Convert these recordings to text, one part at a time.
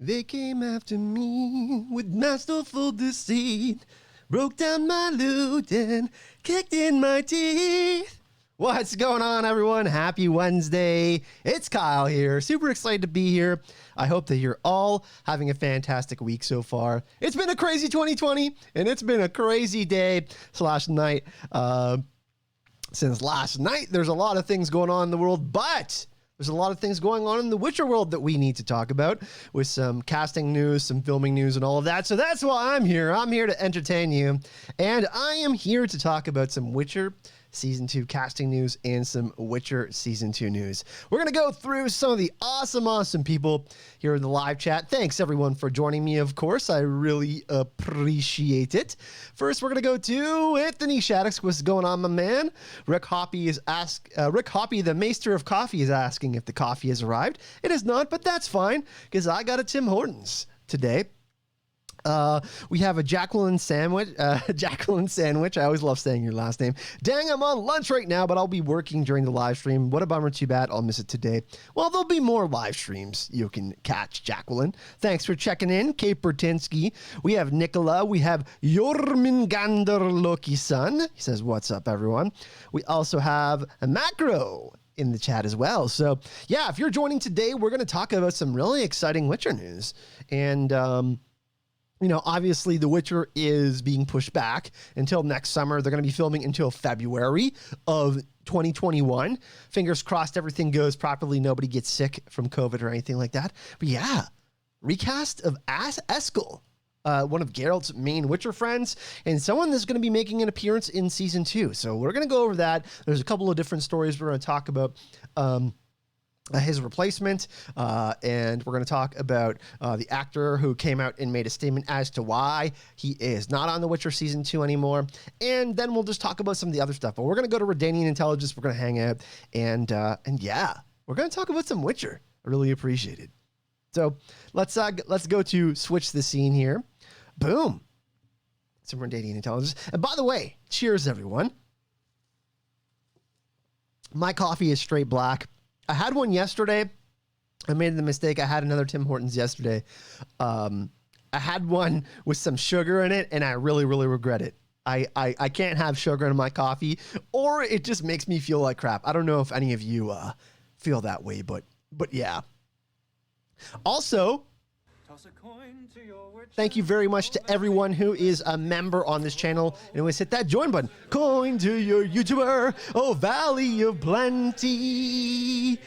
They came after me with masterful deceit, broke down my loot and kicked in my teeth. What's going on, everyone? Happy Wednesday. It's Kyle here. Super excited to be here. I hope that you're all having a fantastic week so far. It's been a crazy 2020, and it's been a crazy day / night. Since last night, there's a lot of things going on in the world, but there's a lot of things going on in the Witcher world that we need to talk about with some casting news, some filming news, and all of that. So that's why I'm here. I'm here to entertain you, and I am here to talk about some Witcher Season 2 casting news and some Witcher Season 2 news. We're going to go through some of the awesome people here in the live chat. Thanks, everyone, for joining me, of course. I really appreciate it. First, we're going to go to Anthony Shaddix. What's going on, my man? Rick Hoppy, the Maester of Coffee, is asking if the coffee has arrived. It has not, but that's fine, because I got a Tim Hortons today. We have a Jacqueline sandwich. Jacqueline sandwich. I always love saying your last name. Dang, I'm on lunch right now, but I'll be working during the live stream. What a bummer. Too bad. I'll miss it today. Well, there'll be more live streams you can catch, Jacqueline. Thanks for checking in, Kate Bertinsky. We have Nicola. We have Jormungandr Loki-san. He says, what's up, everyone? We also have a Macro in the chat as well. So yeah, if you're joining today, we're going to talk about some really exciting Witcher news. And, you know, obviously The Witcher is being pushed back until next summer. They're going to be filming until February of 2021. Fingers crossed everything goes properly. Nobody gets sick from COVID or anything like that. But yeah, recast of Eskel, one of Geralt's main Witcher friends, and someone that's going to be making an appearance in Season 2. So we're going to go over that. There's a couple of different stories we're going to talk about. His replacement, and we're going to talk about the actor who came out and made a statement as to why he is not on The Witcher Season 2 anymore, and then we'll just talk about some of the other stuff. But we're going to go to Redanian Intelligence, we're going to hang out, and yeah, we're going to talk about some Witcher. I really appreciate it. So let's go to switch the scene here. Boom. Some Redanian Intelligence. And by the way, cheers, everyone. My coffee is straight black. I had one yesterday. I made the mistake. I had another Tim Hortons yesterday. I had one with some sugar in it, and I really, really regret it. I can't have sugar in my coffee, or it just makes me feel like crap. I don't know if any of you feel that way, but yeah. Also, thank you very much to everyone who is a member on this channel and always hit that join button. Coin to your YouTuber, oh Valley of Plenty.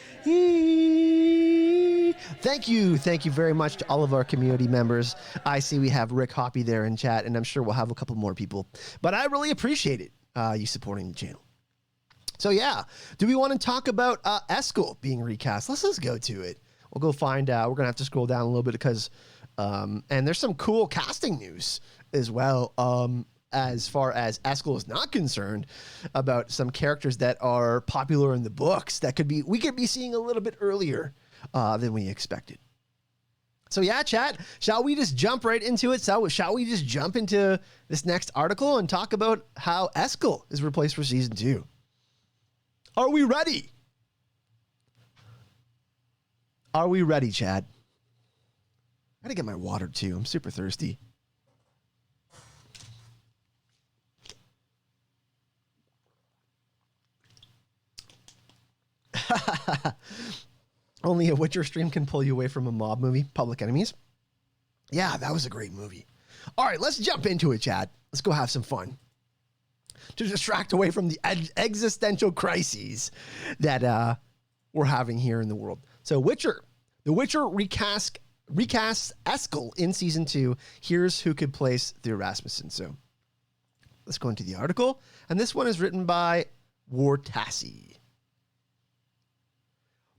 Thank you very much to all of our community members. I see we have Rick Hoppy there in chat, and I'm sure we'll have a couple more people. But I really appreciate it, you supporting the channel. So yeah, do we want to talk about Eskel being recast? Let's just go to it. We'll go find out. We're going to have to scroll down a little bit because, and there's some cool casting news as well, as far as Eskel is not concerned, about some characters that are popular in the books that we could be seeing a little bit earlier than we expected. So yeah, chat, shall we just jump right into it? Shall we just jump into this next article and talk about how Eskel is replaced for Season 2? Are we ready? Are we ready, Chad? I gotta get my water too. I'm super thirsty. Only a Witcher stream can pull you away from a mob movie, Public Enemies. Yeah, that was a great movie. All right, let's jump into it, Chad. Let's go have some fun to distract away from the existential crises that we're having here in the world. So The Witcher recasts Eskel in Season 2. Here's who could place Theo Rasmussen. So let's go into the article. And this one is written by Wartassi.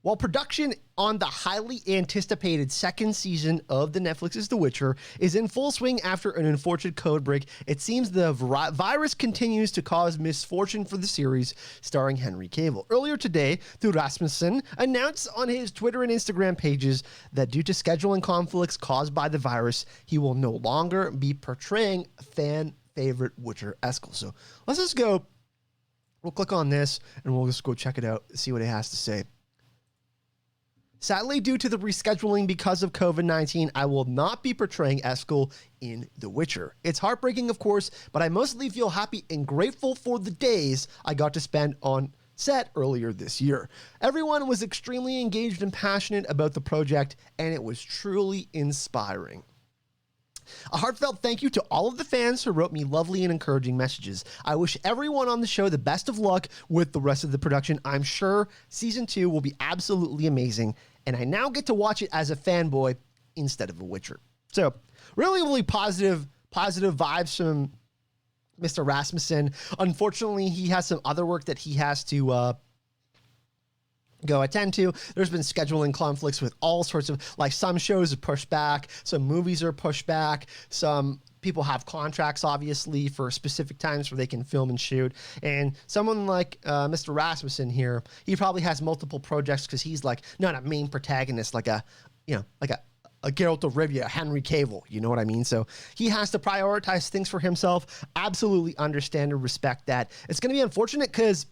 While production on the highly anticipated second season of the Netflix's The Witcher is in full swing after an unfortunate code break, it seems the virus continues to cause misfortune for the series starring Henry Cavill. Earlier today, Theo Rasmussen announced on his Twitter and Instagram pages that due to scheduling conflicts caused by the virus, he will no longer be portraying fan favorite Witcher Eskel. So let's just go. We'll click on this and we'll just go check it out, see what it has to say. Sadly, due to the rescheduling because of COVID-19, I will not be portraying Eskel in The Witcher. It's heartbreaking, of course, but I mostly feel happy and grateful for the days I got to spend on set earlier this year. Everyone was extremely engaged and passionate about the project, and it was truly inspiring. A heartfelt thank you to all of the fans who wrote me lovely and encouraging messages. I wish everyone on the show the best of luck with the rest of the production. I'm sure season 2 will be absolutely amazing, and I now get to watch it as a fanboy instead of a Witcher. So really, really positive vibes from Mr. Rasmussen. Unfortunately, he has some other work that he has to go attend to. There's been scheduling conflicts with all sorts of, like, some shows are pushed back, some movies are pushed back, some people have contracts obviously for specific times where they can film and shoot. And someone like Mr. Rasmussen here, he probably has multiple projects because he's like not a main protagonist like a Geralt of Rivia, Henry Cavill, you know what I mean? So he has to prioritize things for himself. Absolutely understand and respect that. It's going to be unfortunate because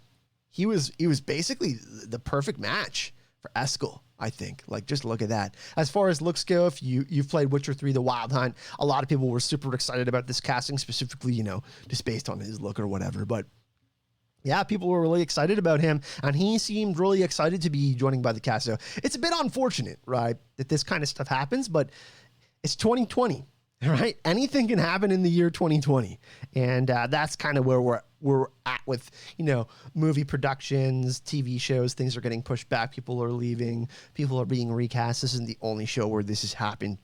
he was basically the perfect match for Eskel, I think. Like, just look at that. As far as looks go, if you've played Witcher 3 The Wild Hunt, a lot of people were super excited about this casting, specifically, you know, just based on his look or whatever. But yeah, people were really excited about him, and he seemed really excited to be joining by the cast. So it's a bit unfortunate, right, that this kind of stuff happens, but it's 2020. Right? Anything can happen in the year 2020. And that's kind of where we're at with, you know, movie productions, TV shows. Things are getting pushed back. People are leaving. People are being recast. This isn't the only show where this has happened.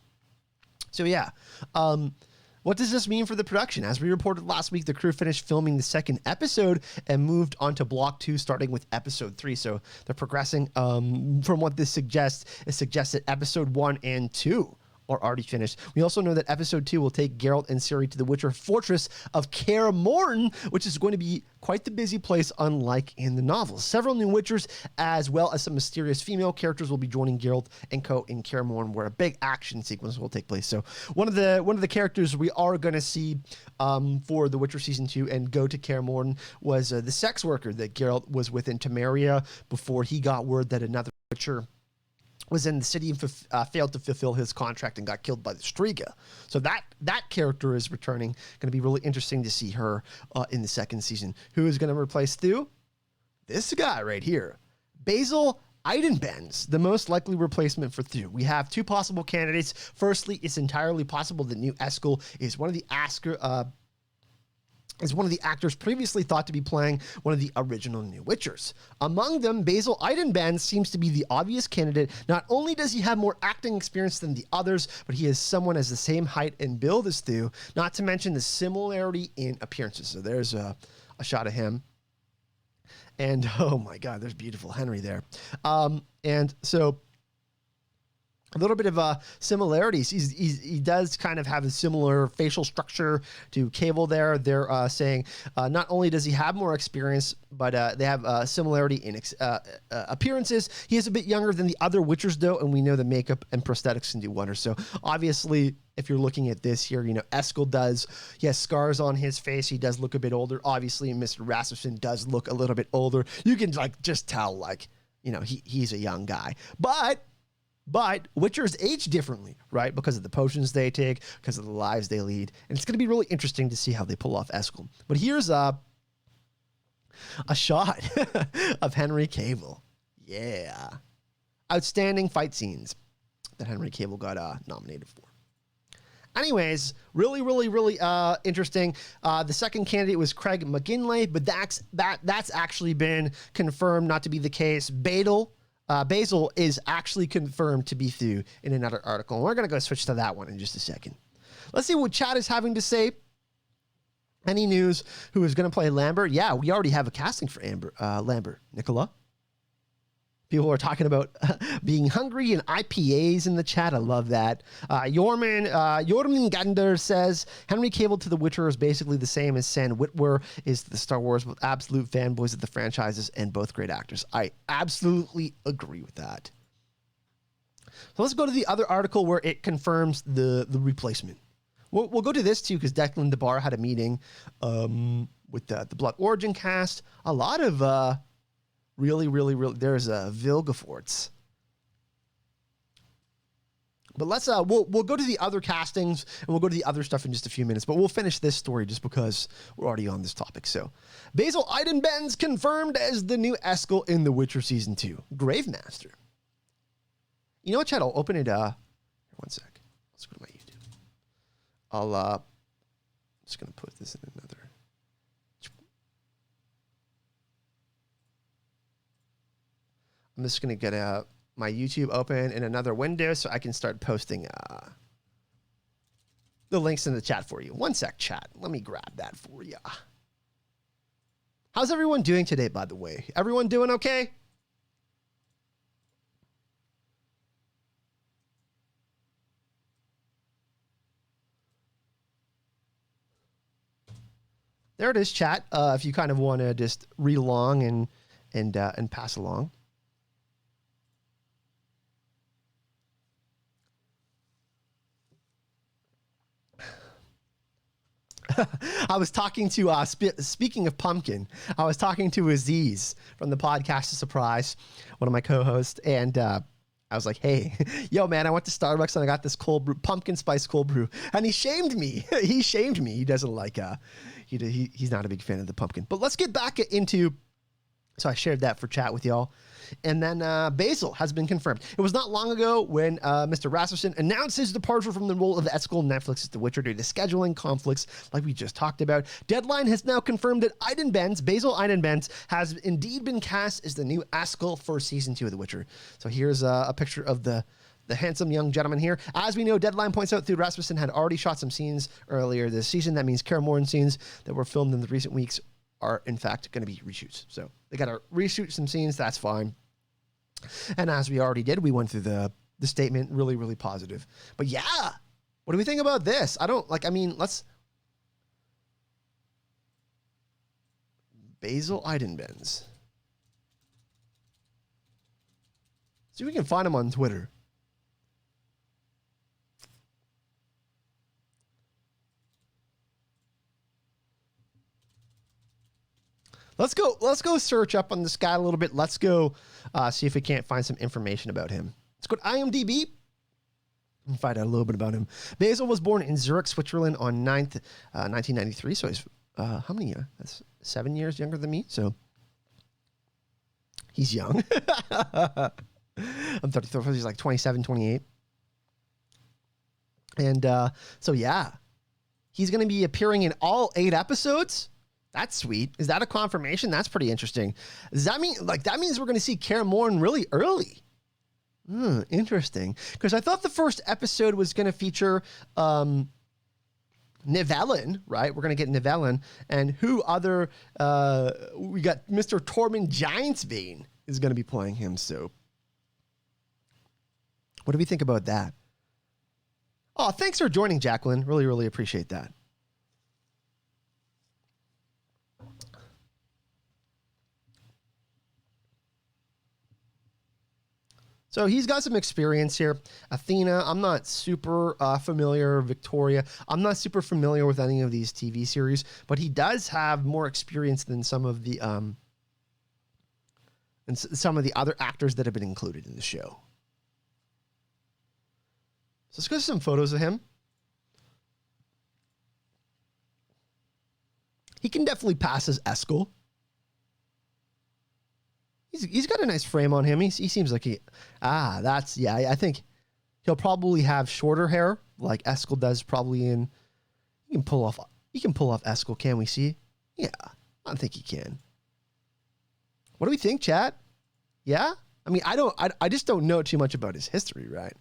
So, yeah. What does this mean for the production? As we reported last week, the crew finished filming the second episode and moved on to block 2, starting with episode 3. So they're progressing. From what this suggests, it suggests that episode 1 and 2 are already finished. We also know that episode 2 will take Geralt and Ciri to the Witcher fortress of Kaer Morhen, which is going to be quite the busy place, unlike in the novels. Several new Witchers, as well as some mysterious female characters, will be joining Geralt and co in Kaer Morhen, where a big action sequence will take place. So one of the characters we are going to see for The Witcher season 2 and go to Kaer Morhen was the sex worker that Geralt was with in Temeria before he got word that another Witcher was in the city and failed to fulfill his contract and got killed by the Striga. So that character is returning. Going to be really interesting to see her in the second season. Who is going to replace Thew? This guy right here. Basil Aiden Benz, the most likely replacement for Thew. We have 2 possible candidates. Firstly, it's entirely possible the new Eskel is one of the actors previously thought to be playing one of the original New Witchers. Among them, Basil Aiden Benz seems to be the obvious candidate. Not only does he have more acting experience than the others, but he is someone as the same height and build as Thew, not to mention the similarity in appearances. So there's a shot of him. And oh my God, there's beautiful Henry there. And so a little bit of similarities. He does kind of have a similar facial structure to Cable there. They're saying not only does he have more experience, but they have similarity in appearances. He is a bit younger than the other Witchers, though, and we know the makeup and prosthetics can do wonders. So obviously, if you're looking at this here, you know, Eskel does, he has scars on his face. He does look a bit older. Obviously, Mr. Rasmussen does look a little bit older. You can, like, just tell, like, you know, he's a young guy. But Witchers age differently, right? Because of the potions they take, because of the lives they lead. And it's going to be really interesting to see how they pull off Eskel. But here's a shot of Henry Cavill. Yeah. Outstanding fight scenes that Henry Cavill got nominated for. Anyways, really interesting. The second candidate was Craig McGinley, but that's actually been confirmed not to be the case. Basil is actually confirmed to be Thew in another article. And we're going to go switch to that one in just a second. Let's see what chat is having to say. Any news? Who is going to play Lambert? Yeah, we already have a casting for Lambert. Nicola? People are talking about being hungry and IPAs in the chat. I love that. Jorman Gander says, Henry Cavill to The Witcher is basically the same as Sam Witwer is to the Star Wars, with absolute fanboys of the franchises and both great actors. I absolutely agree with that. So let's go to the other article where it confirms the replacement. We'll go to this too, because Declan DeBar had a meeting with the Blood Origin cast. A lot of... Really, there's Vilgefortz. But let's we'll go to the other castings and we'll go to the other stuff in just a few minutes. But we'll finish this story just because we're already on this topic. So, Basil, Aiden, Benz confirmed as the new Eskel in The Witcher Season 2. Gravemaster. You know what, chat? I'll open it. Here, one sec. Let's go to my YouTube. I'm just gonna put this in another. I'm just gonna get my YouTube open in another window so I can start posting the links in the chat for you. One sec, chat. Let me grab that for you. How's everyone doing today, by the way? Everyone doing okay? There it is, chat. If you kind of want to just read along and pass along. I was talking to, speaking of pumpkin, I was talking to Aziz from the podcast Surprise, one of my co-hosts, and I was like, hey, yo, man, I went to Starbucks and I got this cold brew, pumpkin spice cold brew, and he shamed me. He shamed me. He doesn't like, he's not a big fan of the pumpkin. But let's get back into, so I shared that for chat with y'all. And then Basil has been confirmed. It was not long ago when Mr. Rasmussen announced his departure from the role of Eskel in Netflix's The Witcher due to scheduling conflicts like we just talked about. Deadline has now confirmed that Basil Aiden Benz, has indeed been cast as the new Eskel for Season 2 of The Witcher. So here's a picture of the handsome young gentleman here. As we know, Deadline points out, Theodore Rasmussen had already shot some scenes earlier this season. That means Kaer Morhen scenes that were filmed in the recent weeks are, in fact, going to be reshoots. So they got to reshoot some scenes. That's fine. And as we already did, we went through the statement, really, really positive. But yeah, what do we think about this? Let's... Basil Aiden Benz. See if we can find him on Twitter. Let's go search up on this guy a little bit. Let's go see if we can't find some information about him. Let's go to IMDb and find out a little bit about him. Basil was born in Zurich, Switzerland on 9th, 1993. So he's, how many years? That's 7 years younger than me. So he's young. I'm 34. He's like 27, 28. And so, yeah, he's going to be appearing in all 8 episodes. That's sweet. Is that a confirmation? That's pretty interesting. Does that mean, that means we're going to see Kaer Morhen really early? Interesting. Because I thought the first episode was going to feature Nivellen, right? We're going to get Nivellen. And who other, we got Mr. Tormund Giantsbane is going to be playing him. So what do we think about that? Oh, thanks for joining, Jacqueline. Really, really appreciate that. So he's got some experience here. Athena, I'm not super familiar. Victoria, I'm not super familiar with any of these TV series, but he does have more experience than some of the other actors that have been included in the show. So let's go to some photos of him. He can definitely pass as Eskel. He's got a nice frame on him. He seems like I think he'll probably have shorter hair like Eskel does probably in. He can pull off Eskel, can we see? Yeah, I think he can. What do we think, chat? Yeah? I mean, I just don't know too much about his history, right?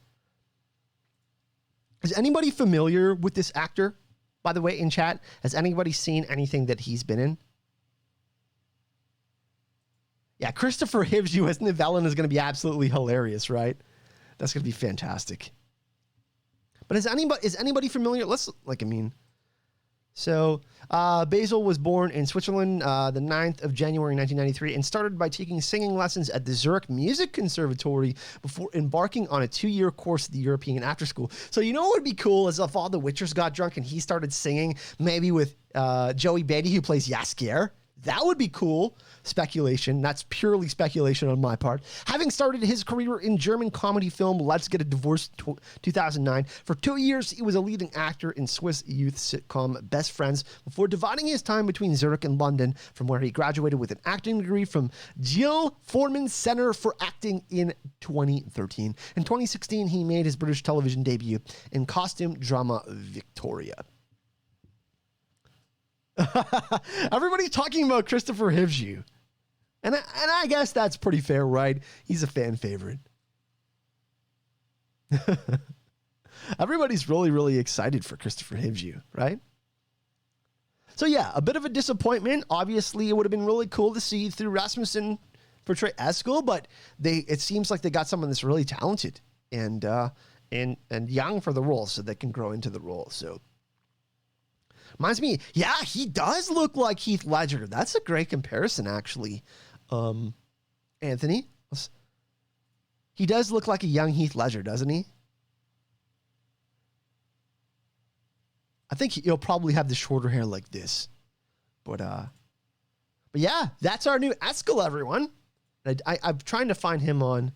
Is anybody familiar with this actor, by the way, in chat? Has anybody seen anything that he's been in? Yeah, Christopher Hivju as Nivellen is going to be absolutely hilarious, right? That's going to be fantastic. But is anybody familiar? So Basil was born in Switzerland the 9th of January 1993 and started by taking singing lessons at the Zurich Music Conservatory before embarking on a 2-year course at the European After School. So you know what would be cool is if all the Witchers got drunk and he started singing, maybe with Joey Beatty, who plays Jaskier. That would be cool. Speculation. That's purely speculation on my part. Having started his career in German comedy film Let's Get a Divorce 2009, for 2 years he was a leading actor in Swiss youth sitcom Best Friends before dividing his time between Zurich and London, from where he graduated with an acting degree from Jill Foreman Center for Acting in 2013. In 2016, he made his British television debut in costume drama Victoria. Everybody's talking about Christopher Hivju. And I guess that's pretty fair, right? He's a fan favorite. Everybody's really, really excited for Christopher Hivju, right? So yeah, a bit of a disappointment. Obviously, it would have been really cool to see through Rasmussen portray Eskel, but it seems like they got someone that's really talented and young for the role, so they can grow into the role. So reminds me, yeah, he does look like Heath Ledger. That's a great comparison, actually. Anthony, he does look like a young Heath Ledger, doesn't he? I think he'll probably have the shorter hair like this. But yeah, that's our new Eskel, everyone. I'm trying to find him on,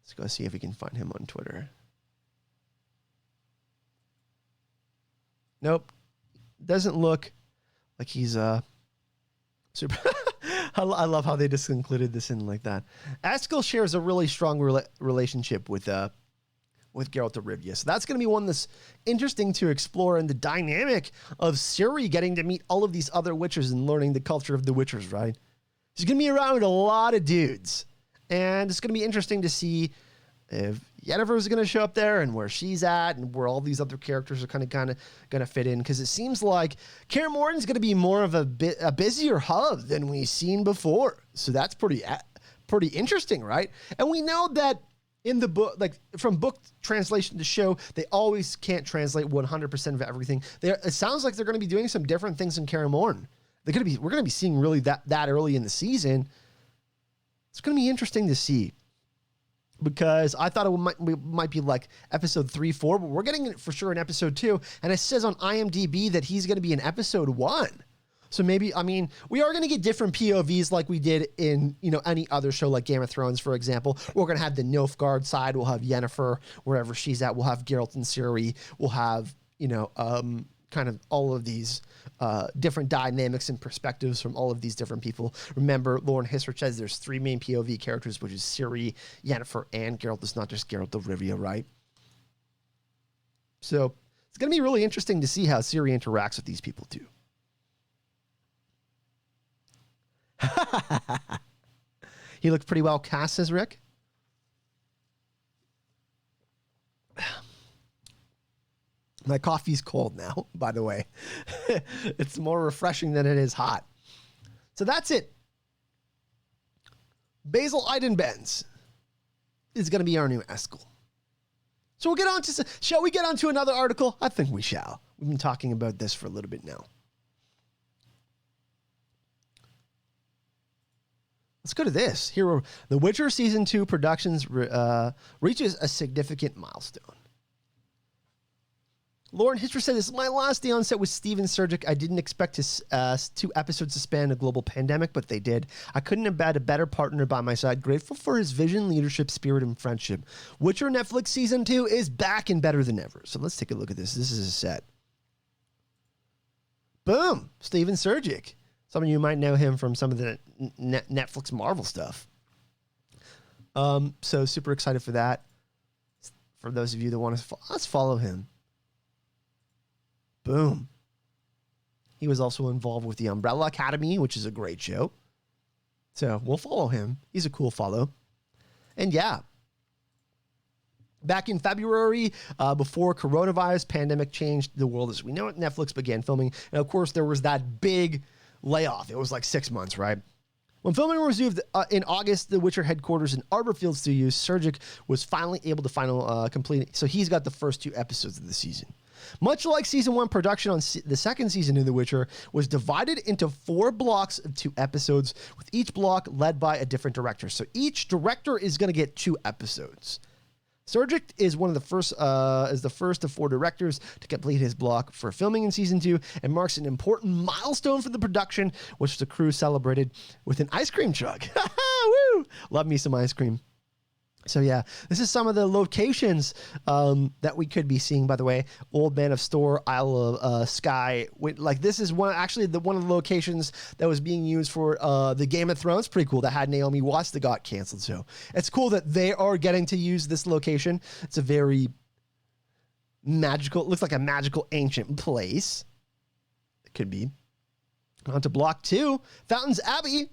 let's go see if we can find him on Twitter. Nope. Doesn't look like he's super. I love how they just included this in like that. Eskel shares a really strong relationship with Geralt of Rivia, so that's going to be one that's interesting to explore, and the dynamic of Ciri getting to meet all of these other Witchers and learning the culture of the Witchers. Right, she's going to be around a lot of dudes, and it's going to be interesting to see if Yennefer is going to show up there and where she's at and where all these other characters are kind of going to fit in. Because it seems like Kaer Morhen's going to be more of a busier hub than we've seen before. So that's pretty interesting, right? And we know that in the book, like from book translation to show, they always can't translate 100% of everything. It sounds like they're going to be doing some different things in Kaer Morhen. We're going to be seeing really that early in the season. It's going to be interesting to see. Because I thought it might be like episode 3, 4, but we're getting it for sure in episode 2. And it says on IMDb that he's going to be in episode 1. So maybe, I mean, we are going to get different POVs like we did in, any other show like Game of Thrones, for example. We're going to have the Nilfgaard side. We'll have Yennefer wherever she's at. We'll have Geralt and Ciri. We'll have, kind of all of these different dynamics and perspectives from all of these different people. Remember, Lauren Hisrich says there's 3 main POV characters, which is Ciri, Yennefer, and Geralt. It's not just Geralt of Rivia, right? So it's going to be really interesting to see how Ciri interacts with these people too. He looked pretty well cast, says Rick. My coffee's cold now, by the way. It's more refreshing than it is hot. So that's it. Basil Aiden Benz is going to be our new Eskel. So we'll get on to, shall we get on to another article? I think we shall. We've been talking about this for a little bit now. Let's go to this. Here, The Witcher Season 2 Productions reaches a significant milestone. Lauren Hisrich said, "This is my last day on set with Steven Surgic. I didn't expect 2 episodes to span a global pandemic, but they did. I couldn't have had a better partner by my side. Grateful for his vision, leadership, spirit, and friendship. Witcher Netflix Season 2 is back and better than ever." So let's take a look at this. This is a set. Boom! Steven Surgic. Some of you might know him from some of the Netflix Marvel stuff. So super excited for that. For those of you that want to, let's follow him. Boom. He was also involved with the Umbrella Academy, which is a great show. So we'll follow him. He's a cool follow. And yeah, back in February, before coronavirus pandemic changed the world as we know it, Netflix began filming. And of course, there was that big layoff. It was like 6 months, right? When filming resumed in August, the Witcher headquarters in Arborfield Studios, Surgic was finally able to complete it. So he's got the first 2 episodes of the season. Much like Season 1 production on the second season of The Witcher was divided into 4 blocks of 2 episodes, with each block led by a different director. So each director is going to get 2 episodes. Surgic is the first of 4 directors to complete his block for filming in season 2 and marks an important milestone for the production, which the crew celebrated with an ice cream truck. Woo! Love me some ice cream. So yeah, this is some of the locations that we could be seeing. By the way, Old Man of Store, Isle of Skye. This is one of the locations that was being used for the Game of Thrones prequel that had Naomi Watts that got canceled. So it's cool that they are getting to use this location. It's a very magical. It looks like a magical ancient place. It could be. On to block 2, Fountains Abbey.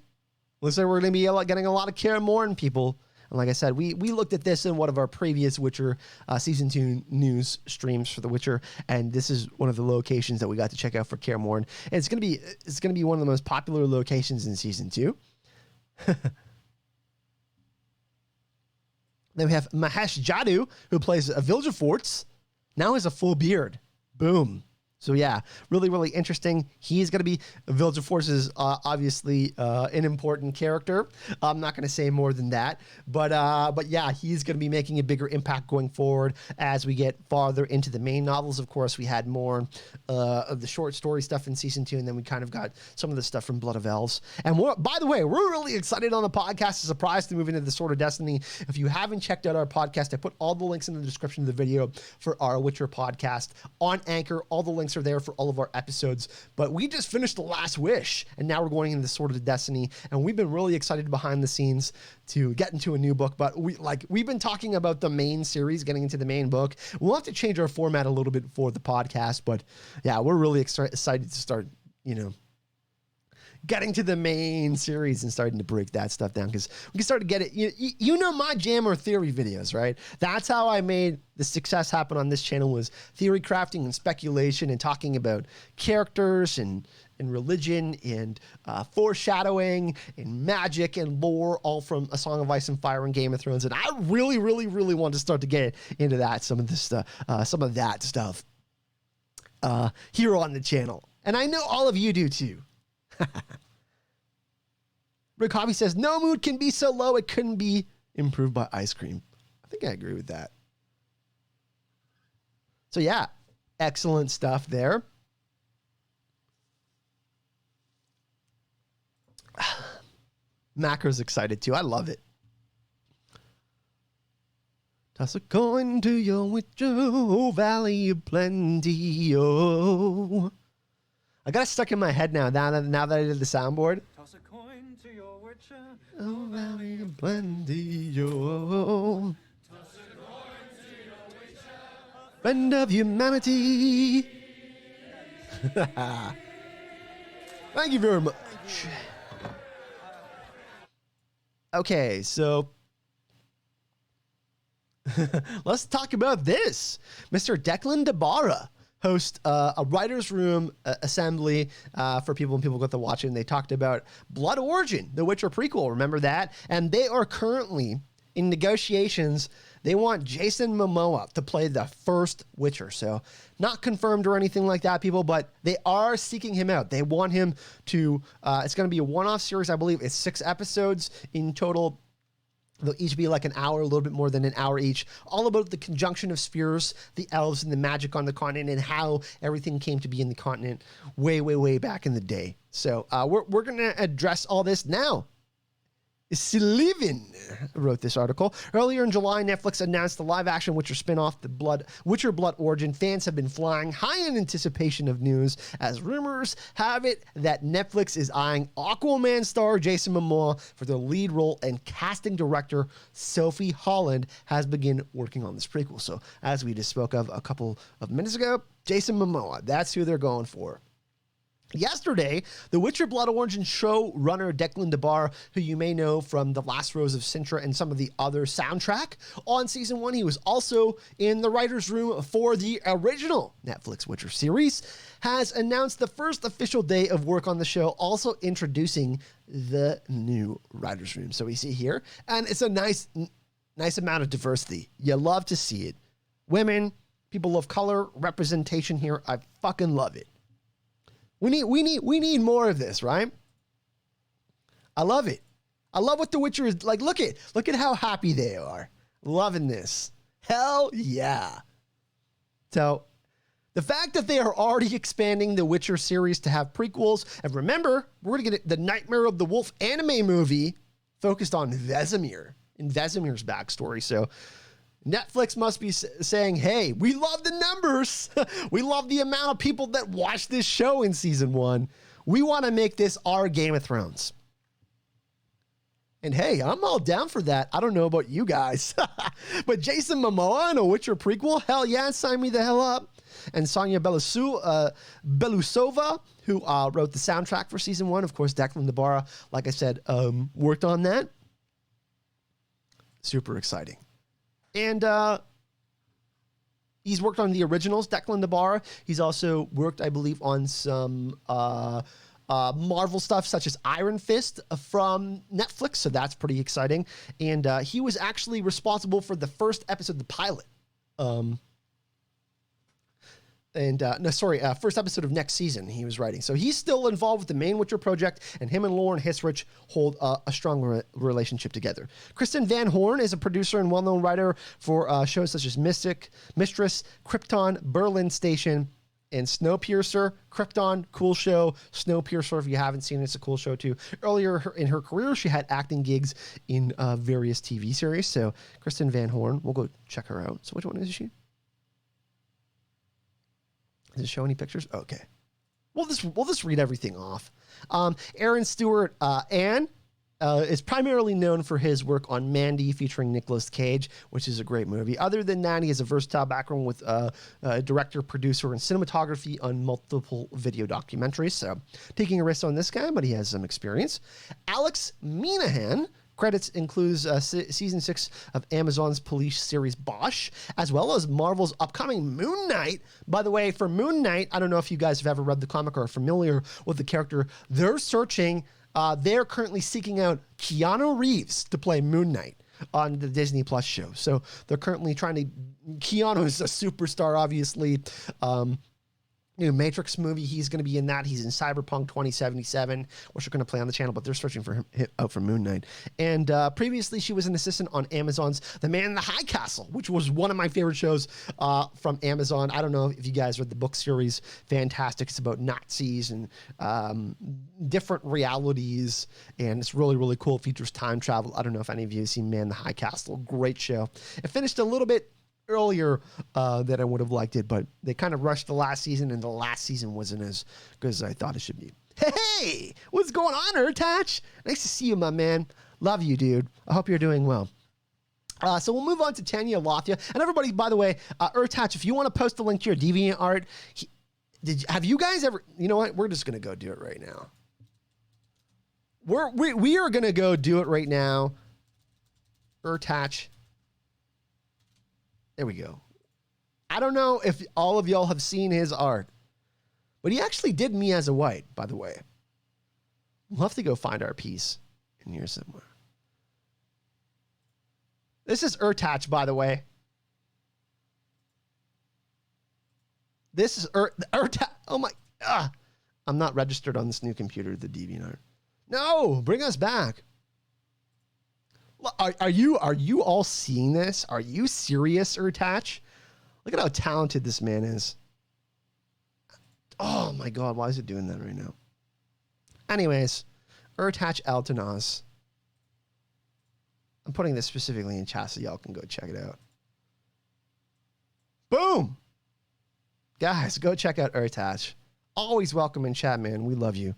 Looks like we're going to be getting a lot of Kaer Morhen people. And like I said, we looked at this in one of our previous Witcher Season 2 news streams for The Witcher, and this is one of the locations that we got to check out for Kaer Morhen. And it's gonna be one of the most popular locations in Season 2. Then we have Mahesh Jaddu, who plays a Vilgefortz, now has a full beard. Boom. So yeah, really, really interesting. He's going to be Vilgefortz's obviously an important character. I'm not going to say more than that, but yeah, he's going to be making a bigger impact going forward as we get farther into the main novels. Of course, we had more of the short story stuff in season 2, and then we kind of got some of the stuff from Blood of Elves. And by the way, we're really excited on the podcast. A surprise to move into the Sword of Destiny. If you haven't checked out our podcast, I put all the links in the description of the video for our Witcher podcast on Anchor. All the links are there for all of our episodes, but we just finished The Last Wish, and now we're going into the Sword of Destiny, and we've been really excited behind the scenes to get into a new book. But we've been talking about the main series, getting into the main book. We'll have to change our format a little bit for the podcast, but yeah, we're really excited to start, getting to the main series and starting to break that stuff down, because we can start to get it. You know my jam or theory videos, right? That's how I made the success happen on this channel, was theory crafting and speculation and talking about characters and religion and foreshadowing and magic and lore, all from A Song of Ice and Fire and Game of Thrones. And I really, really, really want to start to get into that, some of that stuff here on the channel. And I know all of you do too. Rick Hobby says, no mood can be so low it couldn't be improved by ice cream. I think I agree with that. So yeah, excellent stuff there. Macro's excited too. I love it. Toss a coin to your Witcher, oh, Valley of Plenty, oh. I got it stuck in my head now that I did the soundboard. Toss a coin to your Witcher, oh, Valley of Plenty, oh. Toss a coin to your Witcher, friend of humanity. Thank you very much. Okay, so let's talk about this. Mr. Declan DeBarra host a writer's room assembly for people, and people got to watch it, and they talked about Blood Origin, the Witcher prequel. Remember that? And they are currently in negotiations. They want Jason Momoa to play the first Witcher. So not confirmed or anything like that, people, but they are seeking him out. They want him to, it's going to be a one-off series. I believe it's 6 episodes in total. They'll each be like an hour, a little bit more than an hour each, all about the conjunction of spheres, the elves, and the magic on the continent, and how everything came to be in the continent way, way, way back in the day. So we're going to address all this now. Sullivan wrote this article. Earlier in July, Netflix announced the live-action Witcher spin-off, Witcher Blood Origin. Fans have been flying high in anticipation of news, as rumors have it that Netflix is eyeing Aquaman star Jason Momoa for the lead role, and casting director Sophie Holland has begun working on this prequel. So, as we just spoke of a couple of minutes ago, Jason Momoa, that's who they're going for. Yesterday, The Witcher Blood Origin showrunner Declan DeBarra, who you may know from The Last Rose of Sintra and some of the other soundtrack on season 1, he was also in the writer's room for the original Netflix Witcher series, has announced the first official day of work on the show, also introducing the new writer's room. So we see here, and it's a nice amount of diversity. You love to see it. Women, people of color, representation here. I fucking love it. We need more of this, right? I love it. I love what The Witcher is like. Look at how happy they are. Loving this. Hell yeah. So the fact that they are already expanding the Witcher series to have prequels, and remember, we're going to get the Nightmare of the Wolf anime movie focused on Vesemir and Vesemir's backstory. So Netflix must be saying, hey, we love the numbers. We love the amount of people that watch this show in season 1. We want to make this our Game of Thrones. And hey, I'm all down for that. I don't know about you guys, but Jason Momoa in a Witcher prequel, hell yeah, sign me the hell up. And Sonia Belousova, who wrote the soundtrack for season 1, of course, Declan DeBarra, like I said, worked on that. Super exciting. And he's worked on the originals, Declan DeBarra. He's also worked, I believe, on some Marvel stuff such as Iron Fist from Netflix, so that's pretty exciting. And he was actually responsible for the first episode, the pilot. First episode of next season he was writing. So he's still involved with the main Witcher project, and him and Lauren Hisrich hold a strong relationship together. Kristin Van Horn is a producer and well-known writer for shows such as Mistress, Krypton, Berlin Station, and Snowpiercer. Krypton, cool show. Snowpiercer, if you haven't seen it, it's a cool show too. Earlier in her career, she had acting gigs in various TV series. So Kristin Van Horn, we'll go check her out. So which one is she? Does it show any pictures? Okay. We'll just read everything off. Aaron Stewart, Anne, is primarily known for his work on Mandy featuring Nicolas Cage, which is a great movie. Other than that, he has a versatile background with director, producer, and cinematography on multiple video documentaries. So taking a risk on this guy, but he has some experience. Alex Minahan. Credits includes season 6 of Amazon's police series Bosch, as well as Marvel's upcoming Moon Knight. By the way, for Moon Knight, I don't know if you guys have ever read the comic or are familiar with the character. They're currently seeking out Keanu Reeves to play Moon Knight on the Disney Plus show. So they're currently Keanu is a superstar, obviously. Matrix movie, he's going to be in that. He's in Cyberpunk 2077, which we're going to play on the channel, but they're searching for him out for Moon Knight. And previously, she was an assistant on Amazon's The Man in the High Castle, which was one of my favorite shows from Amazon. I don't know if you guys read the book series. Fantastic. It's about Nazis and different realities, and it's really, really cool. It features time travel. I don't know if any of you have seen Man in the High Castle. Great show. It finished a little bit earlier that I would have liked it, but they kind of rushed the last season, and the last season wasn't as good as I thought it should be. Hey, what's going on, Urtach? Nice to see you, my man. Love you, dude. I hope you're doing well. So we'll move on to Tanya Lafia. And everybody, by the way, Urtach, if you want to post a link to your DeviantArt, have you guys ever, you know what? We're just going to go do it right now. We are going to go do it right now. Urtach. There we go. I don't know if all of y'all have seen his art, but he actually did me as a white, by the way. We'll have to go find our piece in here somewhere. This is Urtach, by the way. This is Urtach. Oh my, I'm not registered on this new computer, the DeviantArt. No, bring us back. Are you all seeing this? Are you serious, Urtach? Look at how talented this man is. Oh my God, why is it doing that right now? Anyways, Urtach Altanaz. I'm putting this specifically in chat so y'all can go check it out. Boom! Guys, go check out Urtach. Always welcome in chat, man. We love you.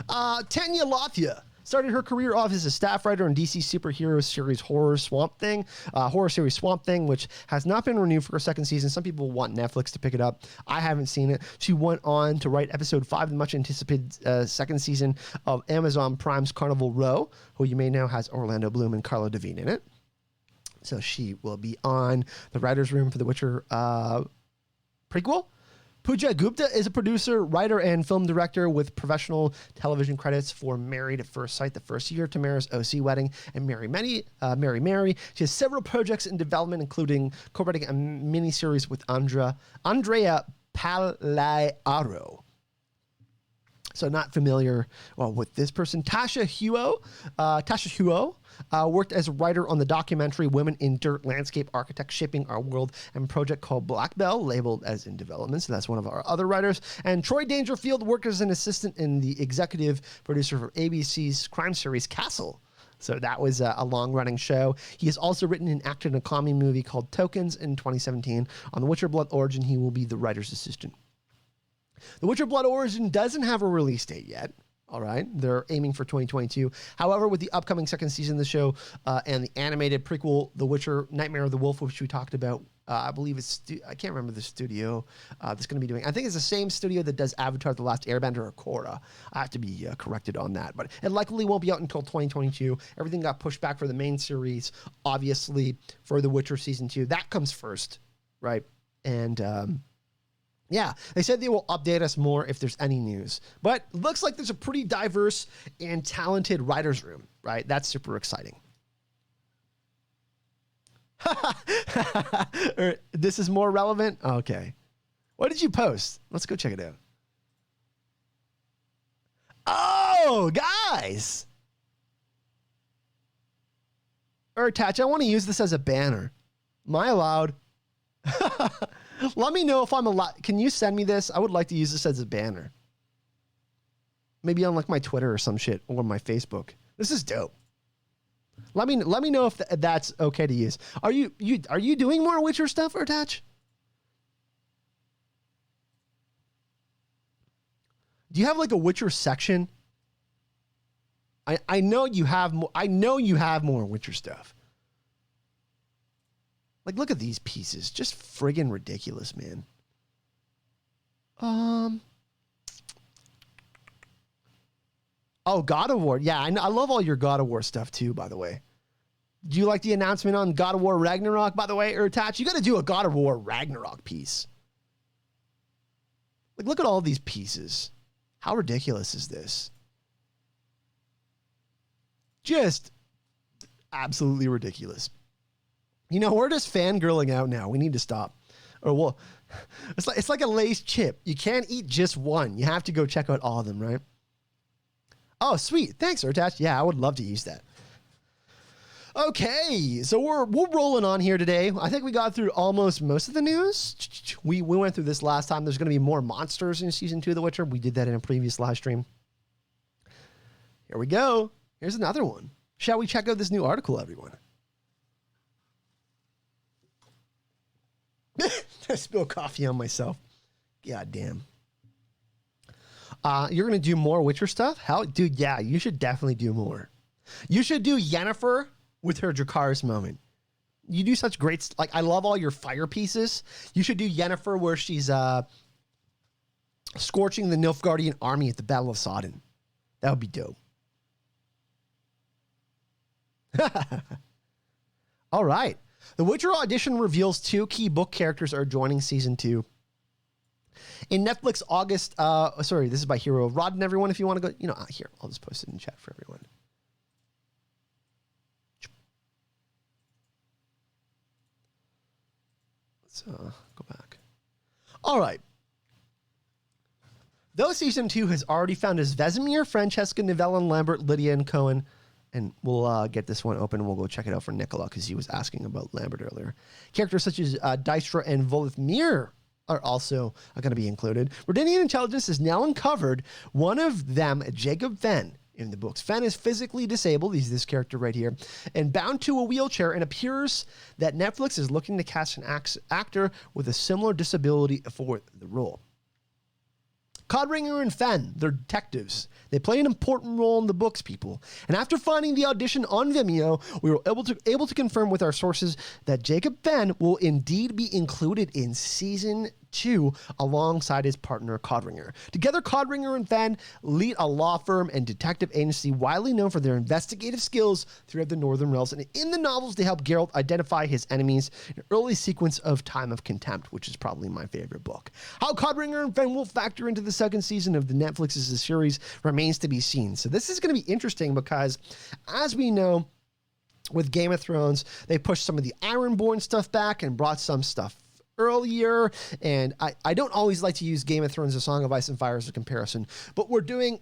Tanya Lafia started her career off as a staff writer on DC superhero series horror series Swamp Thing, which has not been renewed for a second season. Some people want Netflix to pick it up. I haven't seen it. She went on to write episode 5 of the much anticipated second season of Amazon Prime's Carnival Row, who you may know has Orlando Bloom and Carla Devine in it. So she will be on the writer's room for The Witcher prequel. Pooja Gupta is a producer, writer, and film director with professional television credits for Married at First Sight, the first year, Tamara's OC Wedding, and Mary Mary. She has several projects in development, including co-writing a miniseries with Andrea Pagliaro. So not familiar with this person. Tasha Huo worked as a writer on the documentary Women in Dirt, Landscape Architects Shaping Our World, and project called Black Bell, labeled as in development. So that's one of our other writers. And Troy Dangerfield worked as an assistant in the executive producer for ABC's crime series Castle. So that was a long-running show. He has also written and acted in a comedy movie called Tokens in 2017. On The Witcher Blood Origin, he will be the writer's assistant. The Witcher Blood Origin doesn't have a release date yet. All right. They're aiming for 2022. However, with the upcoming second season of the show and the animated prequel, The Witcher Nightmare of the Wolf, which we talked about, I believe it's, I can't remember the studio that's going to be doing. I think it's the same studio that does Avatar: The Last Airbender, or Korra. I have to be corrected on that. But it likely won't be out until 2022. Everything got pushed back for the main series, obviously, for The Witcher Season 2. That comes first, right? And yeah, they said they will update us more if there's any news. But looks like there's a pretty diverse and talented writer's room, right? That's super exciting. This is more relevant? Okay. What did you post? Let's go check it out. Oh, guys. Attach, I want to use this as a banner. Am I allowed? Let me know if I'm allowed. Can you send me this? I would like to use this as a banner. Maybe on like my Twitter or some shit, or my Facebook. This is dope. Let me know if that's okay to use. Are you doing more Witcher stuff, Attach? Do you have like a Witcher section? I know you have more. I know you have more Witcher stuff. Like, look at these pieces. Just friggin' ridiculous, man. Oh, God of War. Yeah, I love all your God of War stuff, too, by the way. Do you like the announcement on God of War Ragnarok, by the way, Attach? You got to do a God of War Ragnarok piece. Like, look at all these pieces. How ridiculous is this? Just absolutely ridiculous. You know, we're just fangirling out now. We need to stop. Or well, it's like a Lay's chip. You can't eat just one. You have to go check out all of them, right? Oh, sweet. Thanks, Attach. Yeah, I would love to use that. Okay, so we're rolling on here today. I think we got through almost most of the news. We went through this last time. There's going to be more monsters in season 2 of The Witcher. We did that in a previous live stream. Here we go. Here's another one. Shall we check out this new article, everyone? I spilled coffee on myself. God damn. You're going to do more Witcher stuff? How, dude, yeah, you should definitely do more. You should do Yennefer with her Dracarys moment. You do such great, like, I love all your fire pieces. You should do Yennefer where she's scorching the Nilfgaardian army at the Battle of Sodden. That would be dope. All right. The Witcher audition reveals 2 key book characters are joining season 2. In Netflix August, sorry, this is by Hero of Rodden, everyone, if you want to go, here, I'll just post it in chat for everyone. Let's go back. All right. Though season 2 has already found as Vesemir, Francesca, Nivellen, Lambert, Lydia, and Cohen, and we'll get this one open and we'll go check it out for Nicola because he was asking about Lambert earlier. Characters such as Dystra and Volithmir are also going to be included. Redanian intelligence has now uncovered one of them, Jacob Fenn, in the books. Fenn is physically disabled, he's this character right here, and bound to a wheelchair, and appears that Netflix is looking to cast an actor with a similar disability for the role. Codringer and Fenn, they're detectives. They play an important role in the books, people. And after finding the audition on Vimeo, we were able to confirm with our sources that Jacob Fenn will indeed be included in season 2 alongside his partner Codringer. Together, Codringer and Fenn lead a law firm and detective agency widely known for their investigative skills throughout the Northern Realms. And in the novels, they help Geralt identify his enemies in an early sequence of Time of Contempt, which is probably my favorite book. How Codringer and Fenn will factor into the second season of the Netflix's series remains to be seen. So this is going to be interesting because, as we know, with Game of Thrones, they pushed some of the Ironborn stuff back and brought some stuff earlier, and I don't always like to use Game of Thrones: A Song of Ice and Fire as a comparison, but we're doing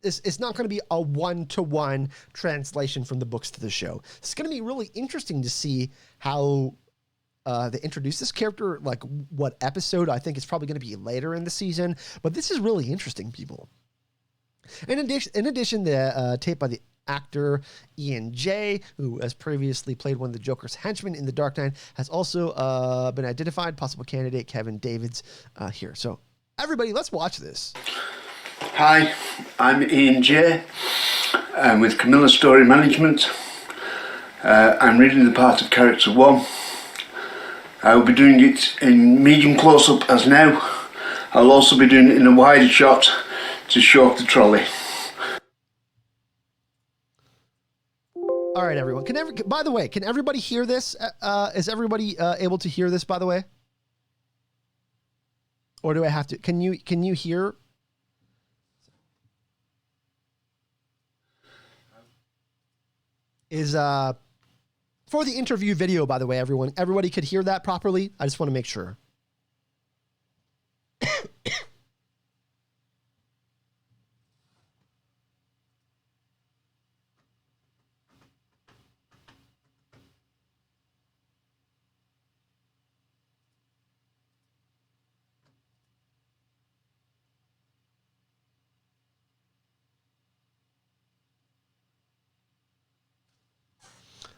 it's not going to be a one-to-one translation from the books to the show. It's going to be really interesting to see how they introduce this character, like what episode. I think it's probably going to be later in the season, but this is really interesting, people. In addition, the tape by the actor Ian J., who has previously played one of the Joker's henchmen in The Dark Knight, has also been identified. Possible candidate Kevin Davids here. So everybody, let's watch this. Hi, I'm Ian J. I'm with Camilla Story Management. I'm reading the part of character 1. I will be doing it in medium close-up as now. I'll also be doing it in a wider shot to show off the trolley. All right, everyone. By the way, can everybody hear this? Is everybody able to hear this, by the way? Or do I have to? Can you hear? Is for the interview video, by the way, everybody could hear that properly? I just want to make sure.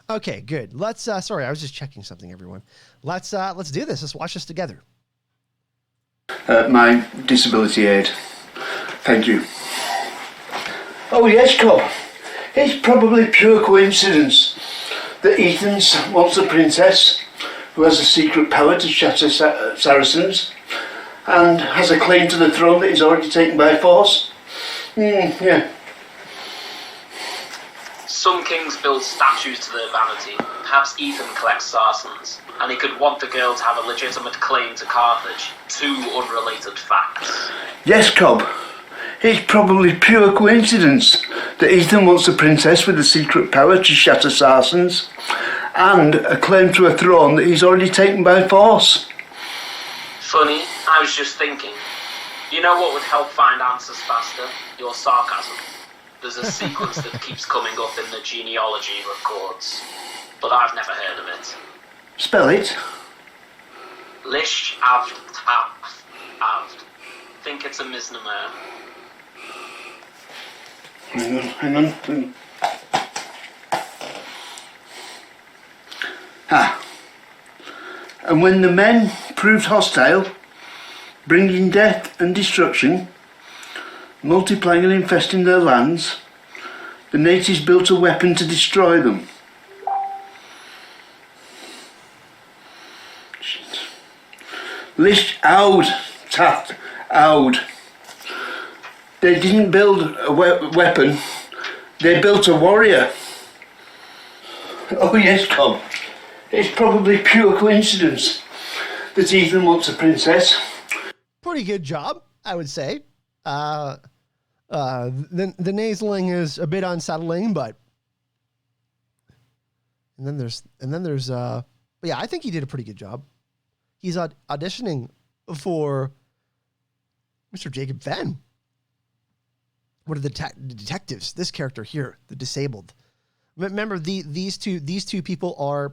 Okay, good. Let's sorry, I was just checking something, everyone. Let's do this. Let's watch this together. My disability aid. Thank you. Oh yes, Cobb. It's probably pure coincidence that Ethan's wants a princess who has a secret power to shatter Saracens and has a claim to the throne that he's already taken by force. Yeah. Some kings build statues to their vanity. Perhaps Ethan collects Saracens, and he could want the girl to have a legitimate claim to Carthage. Two unrelated facts. Yes, Cobb. It's probably pure coincidence that Ethan wants a princess with a secret power to shatter Saracens and a claim to a throne that he's already taken by force. Funny, I was just thinking. You know what would help find answers faster? Your sarcasm. There's a sequence that keeps coming up in the genealogy records, but I've never heard of it. Spell it. Lish Avd Taft Avd. Think it's a misnomer. Hang on. And when the men proved hostile, bringing death and destruction, multiplying and infesting their lands, the natives built a weapon to destroy them. Lish Aud Taft Aud. They didn't build a weapon, they built a warrior. Oh yes, Cobb. It's probably pure coincidence that Ethan wants a princess. Pretty good job, I would say. The nasaling is a bit unsettling, but and then there's but yeah, I think he did a pretty good job. He's auditioning for Mr. Jacob Fenn. What are the detectives? This character here, the disabled. Remember, these two people are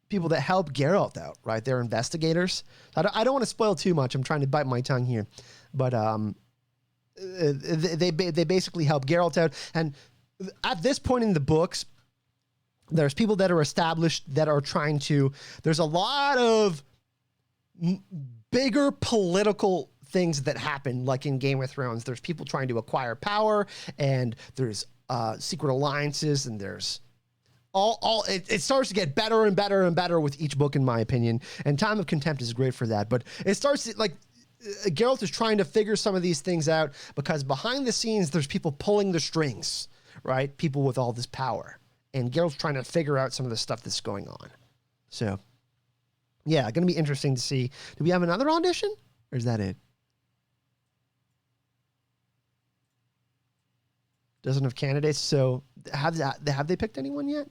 people that help Geralt out, right? They're investigators. I don't want to spoil too much. I'm trying to bite my tongue here, but they basically help Geralt out. And at this point in the books, there's people that are established that are trying to. There's a lot of bigger political things that happen, like in Game of Thrones. There's people trying to acquire power, and there's secret alliances, and there's it starts to get better and better and better with each book, in my opinion. And Time of Contempt is great for that. But it starts to, like, Geralt is trying to figure some of these things out, because behind the scenes, there's people pulling the strings, right? People with all this power. And Geralt's trying to figure out some of the stuff that's going on. So, yeah, going to be interesting to see. Do we have another audition? Or is that it? Doesn't have candidates. So have they picked anyone yet?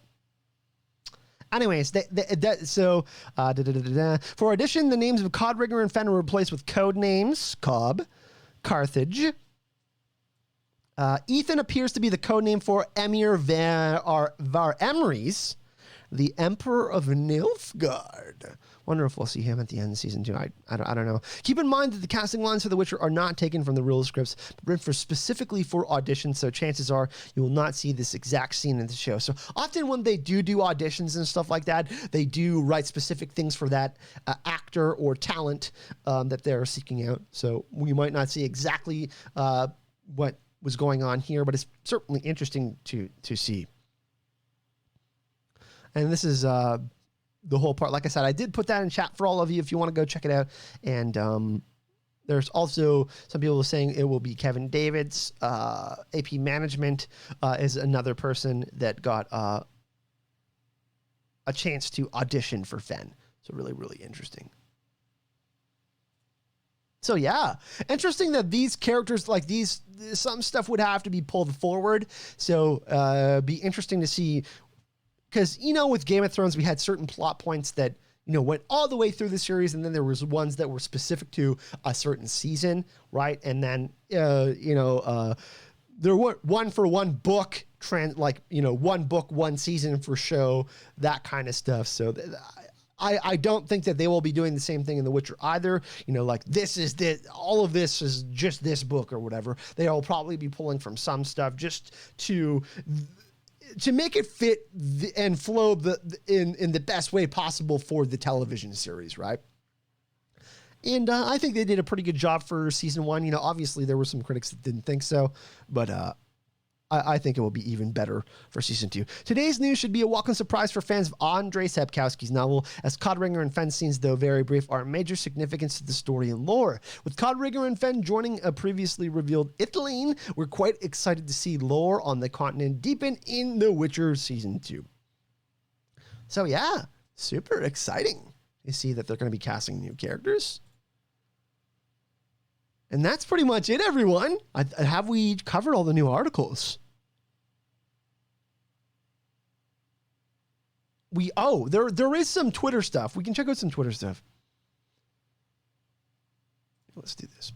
Anyways, for audition, the names of Codrigger and Fenn were replaced with code names: Cobb, Carthage. Ethan appears to be the code name for Emir Var Emrys, the Emperor of Nilfgaard. Wonder if we'll see him at the end of season 2. I don't know. Keep in mind that the casting lines for The Witcher are not taken from the real scripts, but written specifically for auditions, so chances are you will not see this exact scene in the show. So often when they do auditions and stuff like that, they do write specific things for that actor or talent that they're seeking out. So we might not see exactly what was going on here, but it's certainly interesting to see. And this is the whole part. Like I said, I did put that in chat for all of you if you want to go check it out. And there's also some people saying it will be Kevin Davids. AP Management is another person that got a chance to audition for Fenn. So really, really interesting. So yeah, interesting that these characters, like these, some stuff would have to be pulled forward. So be interesting to see. Because, with Game of Thrones, we had certain plot points that, went all the way through the series, and then there was ones that were specific to a certain season, right? And then, there were one for one book, one book, one season for show, that kind of stuff. So I don't think that they will be doing the same thing in The Witcher either. This is this, all of this is just this book or whatever. They'll probably be pulling from some stuff just to make it fit and flow in the best way possible for the television series, right? And I think they did a pretty good job for season 1. Obviously there were some critics that didn't think so, but I think it will be even better for season 2. Today's news should be a welcome surprise for fans of Andrzej Sapkowski's novel, as Codringer and Fenn scenes, though very brief, are of major significance to the story and lore. With Codringer and Fenn joining a previously revealed Italine, we're quite excited to see lore on the continent deepen in The Witcher season 2. So yeah, super exciting to see that they're going to be casting new characters. And that's pretty much it, everyone. Have we covered all the new articles? There is some Twitter stuff. We can check out some Twitter stuff. Let's do this.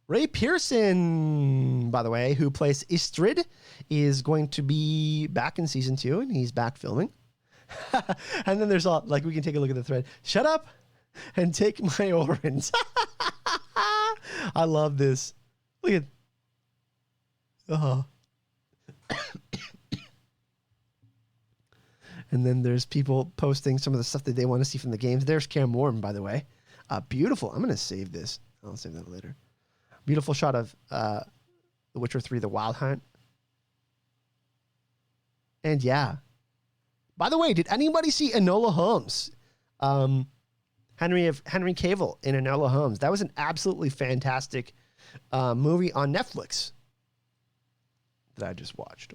Ray Pearson, by the way, who plays Istrid, is going to be back in season 2, and he's back filming. And then there's we can take a look at the thread. Shut up and take my orange. I love this. Look at. And then there's people posting some of the stuff that they want to see from the games. There's Cam Warren, by the way. Beautiful. I'm going to save this. I'll save that later. Beautiful shot of The Witcher 3, The Wild Hunt. And yeah. By the way, did anybody see Enola Holmes? Henry Cavill in Enola Holmes. That was an absolutely fantastic movie on Netflix that I just watched.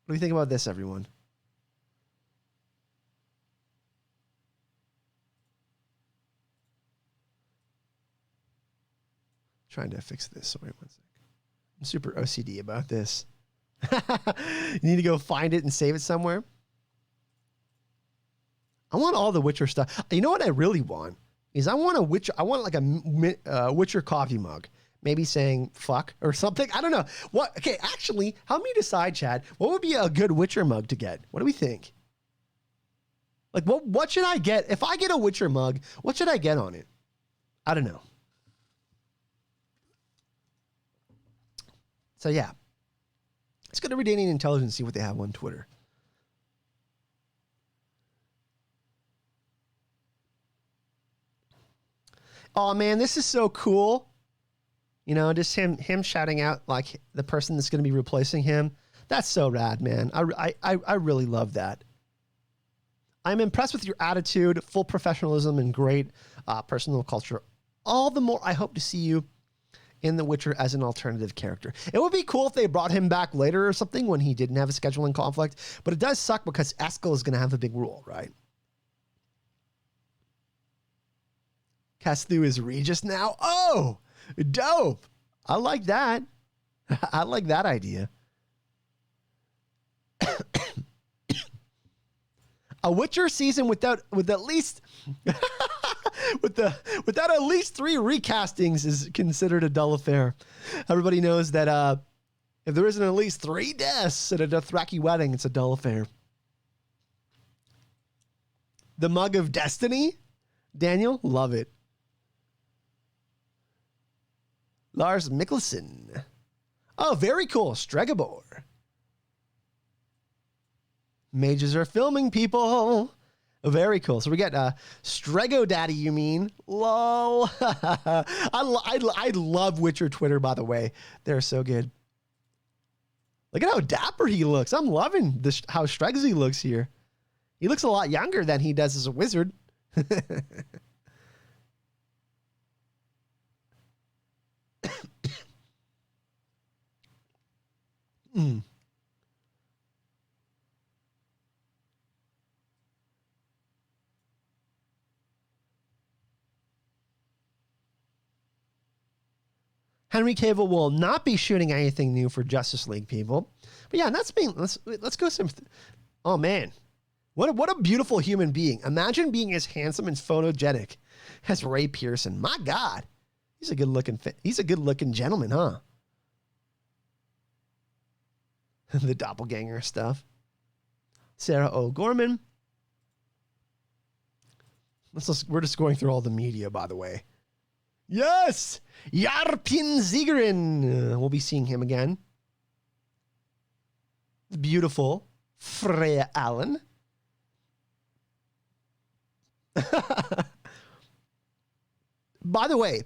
What do you think about this, everyone? Trying to fix this. Sorry, 1 sec. I'm super OCD about this. You need to go find it and save it somewhere. I want all the Witcher stuff. You know what I really want is I want a Witcher coffee mug. Maybe saying fuck or something. I don't know. What? Okay, actually, help me decide, Chad. What would be a good Witcher mug to get? What do we think? What should I get? If I get a Witcher mug, what should I get on it? I don't know. So yeah. Let's go to Redating Intelligence and see what they have on Twitter. Oh man, this is so cool. Just him shouting out like the person that's going to be replacing him. That's so rad, man. I really love that. I'm impressed with your attitude, full professionalism, and great personal culture. All the more I hope to see you in The Witcher as an alternative character. It would be cool if they brought him back later or something when he didn't have a scheduling conflict, but it does suck because Eskel is going to have a big role, right? Castu is Regis now. Oh, Dope. I like that. I like that idea. A Witcher season without at least without at least 3 recastings is considered a dull affair. Everybody knows that if there isn't at least 3 deaths at a Dothraki wedding, it's a dull affair. The Mug of Destiny, Daniel, love it. Lars Mikkelsen. Oh, very cool. Stregobor. Mages are filming, people. Very cool. So we get Strego Daddy, you mean? Lol. I love Witcher Twitter, by the way. They're so good. Look at how dapper he looks. I'm loving this, how Stregsy looks here. He looks a lot younger than he does as a wizard. Henry Cavill will not be shooting anything new for Justice League, people. But yeah, let's go some. Oh man, what a beautiful human being! Imagine being as handsome and photogenic as Ray Pearson. My God, he's a good looking gentleman, huh? The doppelganger stuff. Sarah O'Gorman. We're just going through all the media, by the way. Yes! Yarpin Zigerin. We'll be seeing him again. Beautiful Freya Allen. By the way,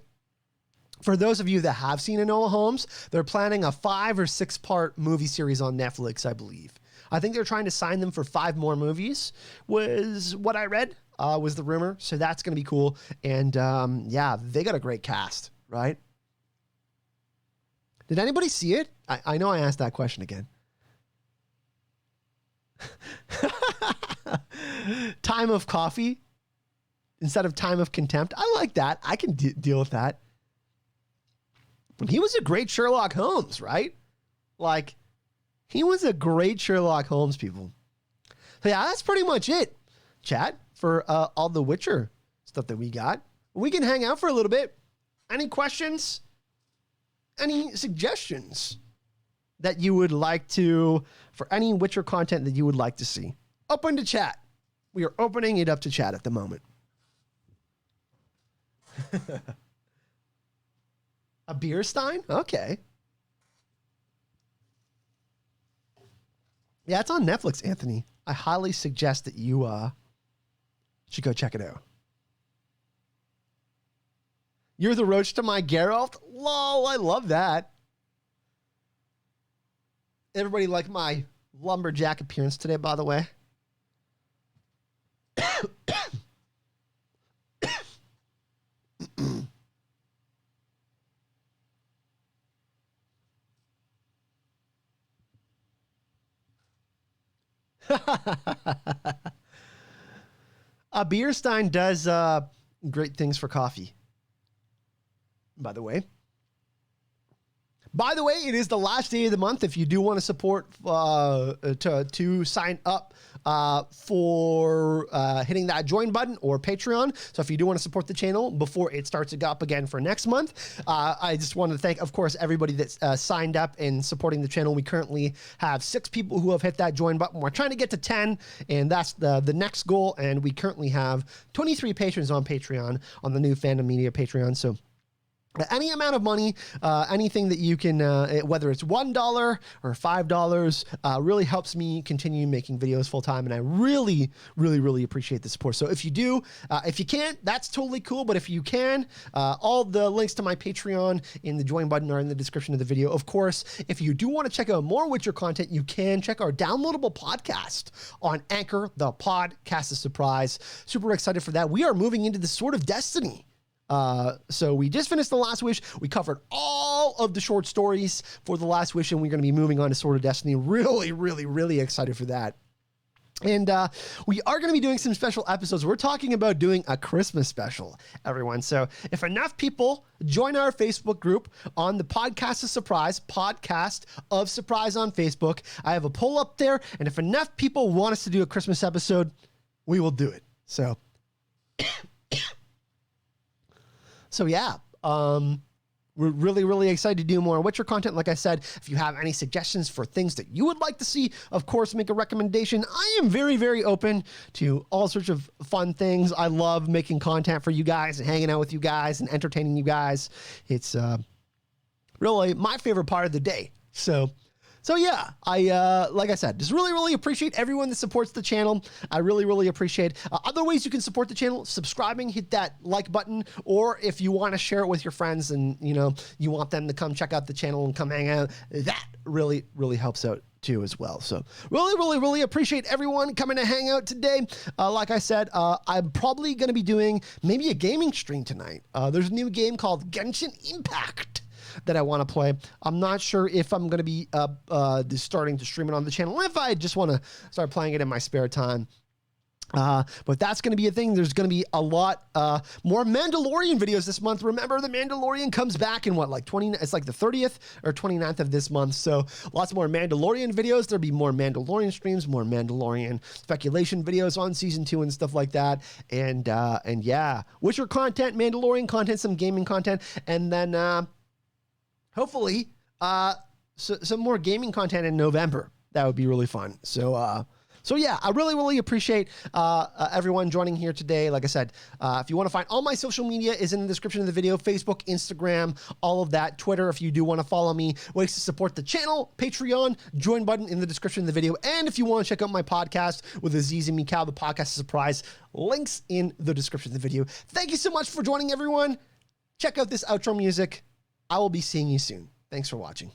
for those of you that have seen Enola Holmes, they're planning a 5 or 6 part movie series on Netflix, I believe. I think they're trying to sign them for 5 more movies, was what I read, was the rumor. So that's going to be cool. And yeah, they got a great cast, right? Did anybody see it? I know I asked that question again. Time of coffee instead of time of contempt. I like that. I can deal with that. He was a great Sherlock Holmes, right? Like, he was a great Sherlock Holmes, people. So yeah, that's pretty much it, chat, for all the Witcher stuff that we got. We can hang out for a little bit. Any questions? Any suggestions that you would like to, for any Witcher content that you would like to see? Open to chat. We are opening it up to chat at the moment. A beer stein? Okay. Yeah, it's on Netflix, Anthony. I highly suggest that you should go check it out. You're the roach to my Geralt? Lol, I love that. Everybody like my lumberjack appearance today, by the way? A beer stein does great things for coffee, by the way. By the way, it is the last day of the month. If you do want to support, to sign up for hitting that join button or Patreon. So if you do want to support the channel before it starts to go up again for next month, I just wanted to thank, of course, everybody that's signed up and supporting the channel. We currently have 6 people who have hit that join button. We're trying to get to 10, and that's the next goal. And we currently have 23 patrons on Patreon, on the new Fandom Media Patreon. So any amount of money, anything that you can, whether it's $1 or $5, really helps me continue making videos full time. And I really, really, really appreciate the support. So if you do, if you can't, that's totally cool. But if you can, all the links to my Patreon in the join button are in the description of the video. Of course, if you do want to check out more Witcher content, you can check our downloadable podcast on Anchor, the podcast of surprise. Super excited for that. We are moving into the Sword of Destiny. So we just finished The Last Wish. We covered all of the short stories for The Last Wish, and we're going to be moving on to Sword of Destiny. Really, really, really excited for that. And we are going to be doing some special episodes. We're talking about doing a Christmas special, everyone. So if enough people join our Facebook group on the Podcast of Surprise on Facebook, I have a poll up there. And if enough people want us to do a Christmas episode, we will do it. So, yeah. We're really, really excited to do more Witcher content. Like I said, if you have any suggestions for things that you would like to see, of course, make a recommendation. I am very, very open to all sorts of fun things. I love making content for you guys and hanging out with you guys and entertaining you guys. It's really my favorite part of the day. So yeah, I like I said, just really, really appreciate everyone that supports the channel. I really, really appreciate other ways you can support the channel: subscribing, hit that like button, or if you want to share it with your friends and you want them to come check out the channel and come hang out, that really, really helps out too as well. So really, really, really appreciate everyone coming to hang out today. Like I said, I'm probably going to be doing maybe a gaming stream tonight. There's a new game called Genshin Impact that I want to play. I'm not sure if I'm going to be starting to stream it on the channel, if I just want to start playing it in my spare time. But that's going to be a thing. There's going to be a lot more Mandalorian videos this month. Remember, the Mandalorian comes back in it's like the 30th or 29th of this month. So lots more Mandalorian videos. There'll be more Mandalorian streams, more Mandalorian speculation videos on season 2 and stuff like that. And yeah, Witcher content, Mandalorian content, some gaming content, and then hopefully, some more gaming content in November. That would be really fun. So yeah, I really, really appreciate everyone joining here today. Like I said, if you want to find all my social media is in the description of the video: Facebook, Instagram, all of that, Twitter. If you do want to follow me, ways to support the channel, Patreon, join button in the description of the video. And if you want to check out my podcast with Aziz and Mikal, the Podcast of Surprise, links in the description of the video. Thank you so much for joining, everyone. Check out this outro music. I will be seeing you soon. Thanks for watching.